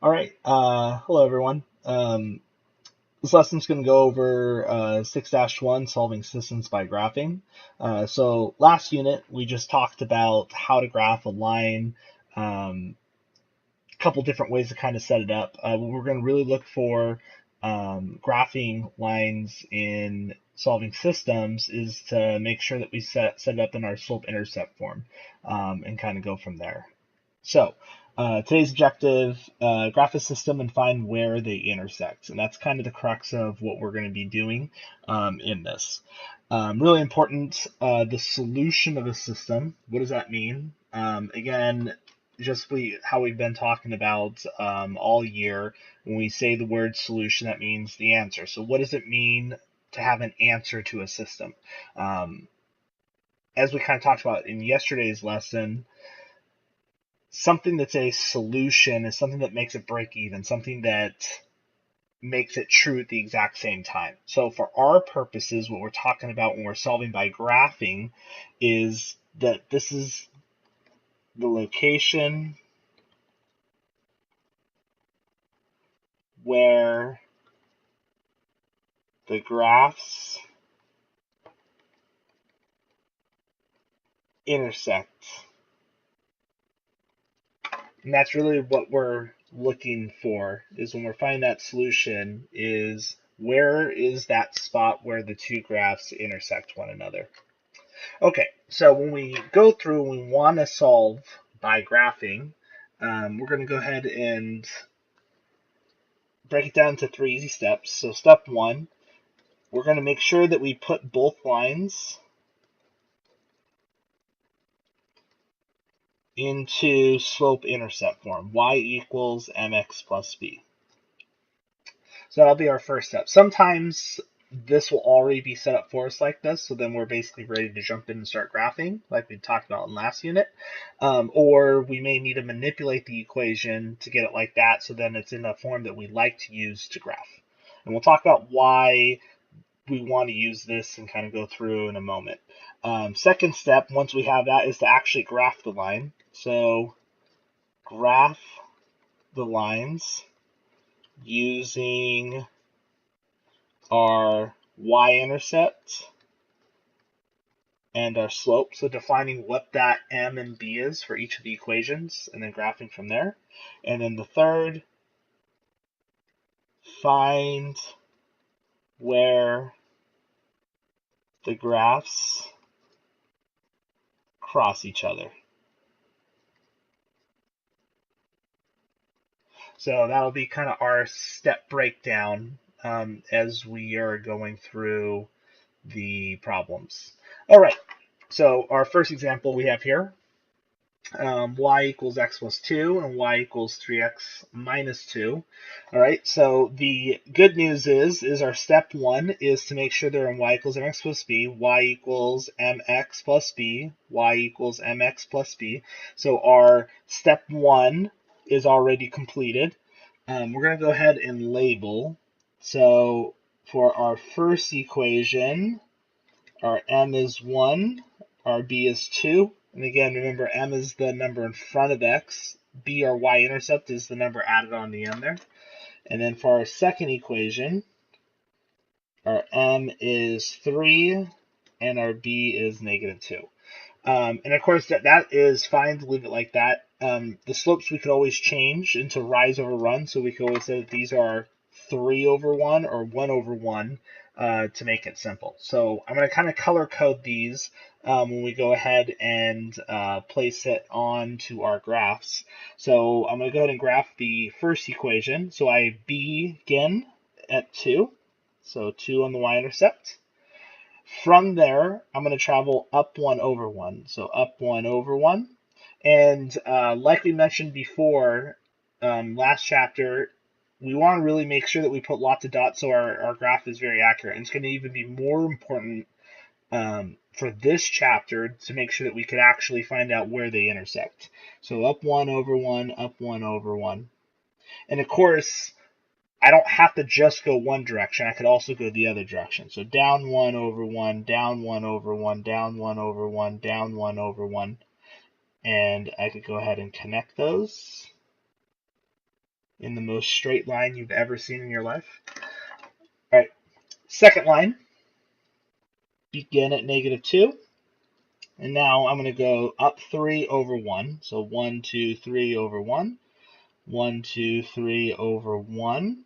All right. Hello, everyone. This lesson's going to go over 6-1, solving systems by graphing. So last unit, we just talked about how to graph a line, a couple different ways to kind of set it up. We're going to really look for graphing lines in solving systems is to make sure that we set it up in our slope-intercept form and kind of go from there. So today's objective, graph a system and find where they intersect. And that's kind of the crux of what we're going to be doing in this. Really important, the solution of a system. What does that mean? Again, just how we've been talking about all year. When we say the word solution, that means the answer. So what does it mean to have an answer to a system? As we kind of talked about in yesterday's lesson, something that's a solution is something that makes it break even, something that makes it true at the exact same time. So for our purposes, what we're talking about when we're solving by graphing is that this is the location where the graphs intersect. And that's really what we're looking for, is when we're finding that solution, is where is that spot where the two graphs intersect one another. Okay, so when we go through and we want to solve by graphing, we're going to go ahead and break it down into 3 easy steps. So step 1, we're going to make sure that we put both lines into slope-intercept form, y equals mx plus b. So that'll be our first step. Sometimes this will already be set up for us like this, so then we're basically ready to jump in and start graphing, like we talked about in last unit. Or we may need to manipulate the equation to get it like that, so then it's in a form that we like to use to graph. And we'll talk about why we want to use this and kind of go through in a moment. Second step, once we have that, is to actually graph the line. So graph the lines using our y-intercept and our slope, so defining what that m and b is for each of the equations, and then graphing from there. And then the third, find where the graphs cross each other. So that'll be kind of our step breakdown as we are going through the problems. All right, so our first example we have here, y equals x plus 2 and y equals 3x minus 2. All right, so the good news is our step 1 is to make sure they're in y equals mx plus b, y equals mx plus b, y equals mx plus b. So our step 1 is already completed. We're going to go ahead and label. So for our first equation, our m is 1, our b is 2. And again, remember, m is the number in front of x. B, our y-intercept, is the number added on the end there. And then for our second equation, our m is 3, and our b is negative 2. And of course, that is fine to leave it like that. The slopes we could always change into rise over run, so we could always say that these are 3 over 1 or 1 over 1 to make it simple. So I'm going to kind of color code these when we go ahead and place it onto our graphs. So I'm going to go ahead and graph the first equation. So I begin at 2, so 2 on the y-intercept. From there, I'm going to travel up 1 over 1. So up 1 over 1. And like we mentioned before, last chapter, we want to really make sure that we put lots of dots so our graph is very accurate. And it's going to even be more important for this chapter to make sure that we could actually find out where they intersect. So up 1 over 1, up 1 over 1. And of course, I don't have to just go one direction. I could also go the other direction. So down 1 over 1, down 1 over 1, down 1 over 1, down 1 over 1. And I could go ahead and connect those. in the most straight line you've ever seen in your life. All right, second line, begin at -2. And now I'm going to go up 3 over 1. So 1, 2, 3 over 1. 1, 2, 3 over 1.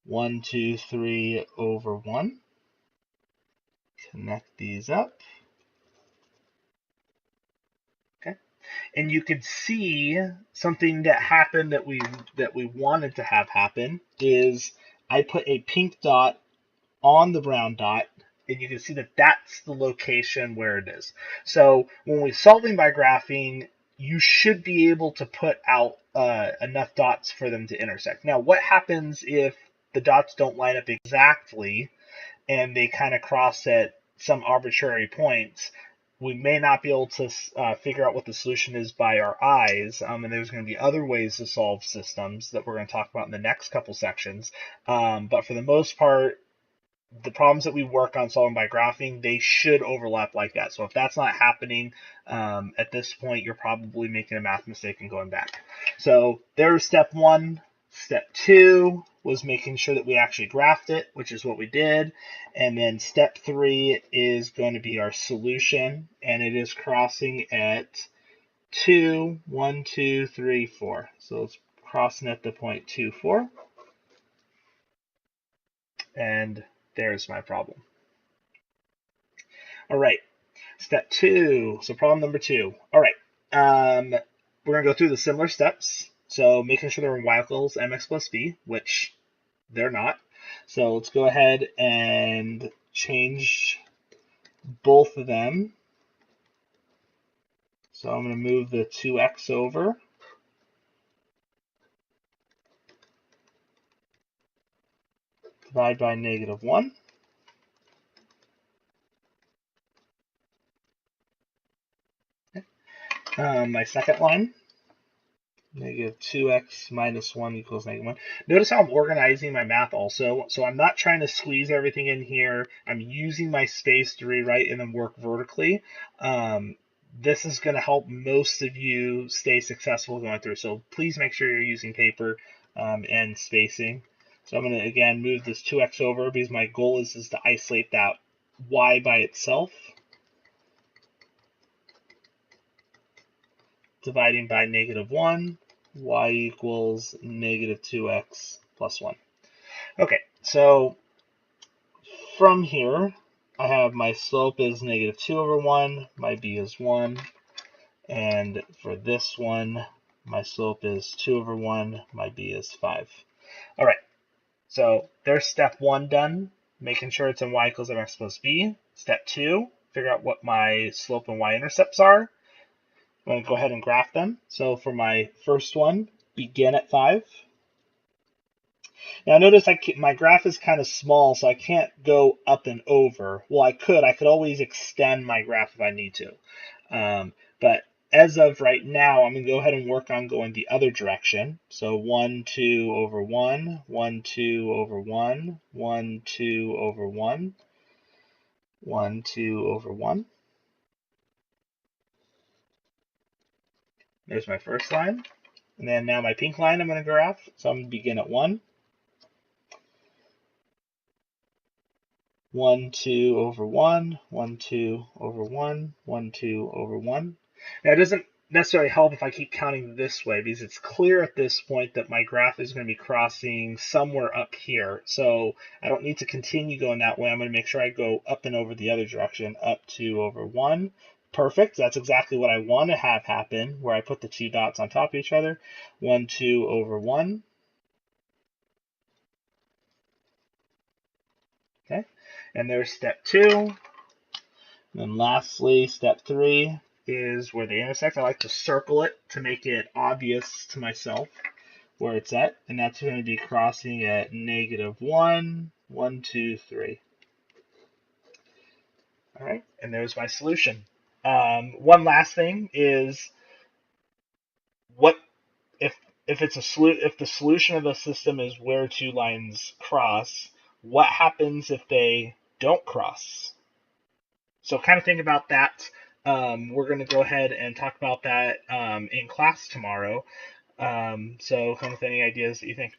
1, 2, 3 over 1. Connect these up. Okay. And you can see something that happened that we wanted to have happen is I put a pink dot on the brown dot, and you can see that that's the location where it is. So when we're solving by graphing, you should be able to put out enough dots for them to intersect. Now, what happens if the dots don't line up exactly and they kind of cross at some arbitrary points? We may not be able to figure out what the solution is by our eyes, and there's going to be other ways to solve systems that we're going to talk about in the next couple sections. But for the most part, the problems that we work on solving by graphing, they should overlap like that. So if that's not happening at this point, you're probably making a math mistake and going back. So there's step 1. Step 2 was making sure that we actually graphed it, which is what we did. And then step 3 is going to be our solution, and it is crossing at 2, 1, 2, 3, 4. So it's crossing at the point 2, 4. And there's my problem. All right, step 2. So problem number 2. All right, we're going to go through the similar steps. So making sure they're in y equals mx plus b, which they're not. So let's go ahead and change both of them. So I'm going to move the 2x over. Divide by -1. Okay. My second line, -2x minus 1 equals -1. Notice how I'm organizing my math also. So I'm not trying to squeeze everything in here. I'm using my space to rewrite and then work vertically. This is going to help most of you stay successful going through. So please make sure you're using paper and spacing. So I'm going to, again, move this 2x over because my goal is to isolate that y by itself. Dividing by -1, y equals -2x plus 1. Okay, so from here, I have my slope is -2 over 1, my b is 1, and for this one, my slope is 2 over 1, my b is 5. All right, so there's step 1 done, making sure it's in y equals mx plus b. Step 2, figure out what my slope and y-intercepts are. I'm going to go ahead and graph them. So for my first one, begin at 5. Now notice my graph is kind of small, so I can't go up and over. Well, I could always extend my graph if I need to. But as of right now, I'm going to go ahead and work on going the other direction. So 1, 2 over 1, 1, 2 over 1, 1, 2 over 1, 1, 2 over 1. There's my first line. And then now my pink line I'm going to graph. So I'm going to begin at 1. 1, 2 over 1, 1, 2 over 1, 1, 2 over 1. Now, it doesn't necessarily help if I keep counting this way because it's clear at this point that my graph is going to be crossing somewhere up here. So I don't need to continue going that way. I'm going to make sure I go up and over the other direction, up 2 over 1. Perfect. That's exactly what I want to have happen, where I put the 2 dots on top of each other. 1, 2 over 1. Okay. And there's step 2. And then lastly, step 3 is where they intersect. I like to circle it to make it obvious to myself where it's at. And that's going to be crossing at -1, 1, 2, 3. All right. And there's my solution. One last thing is what if the solution of the system is where 2 lines cross, what happens if they don't cross? So kind of think about that. We're going to go ahead and talk about that in class tomorrow. So come with any ideas that you think.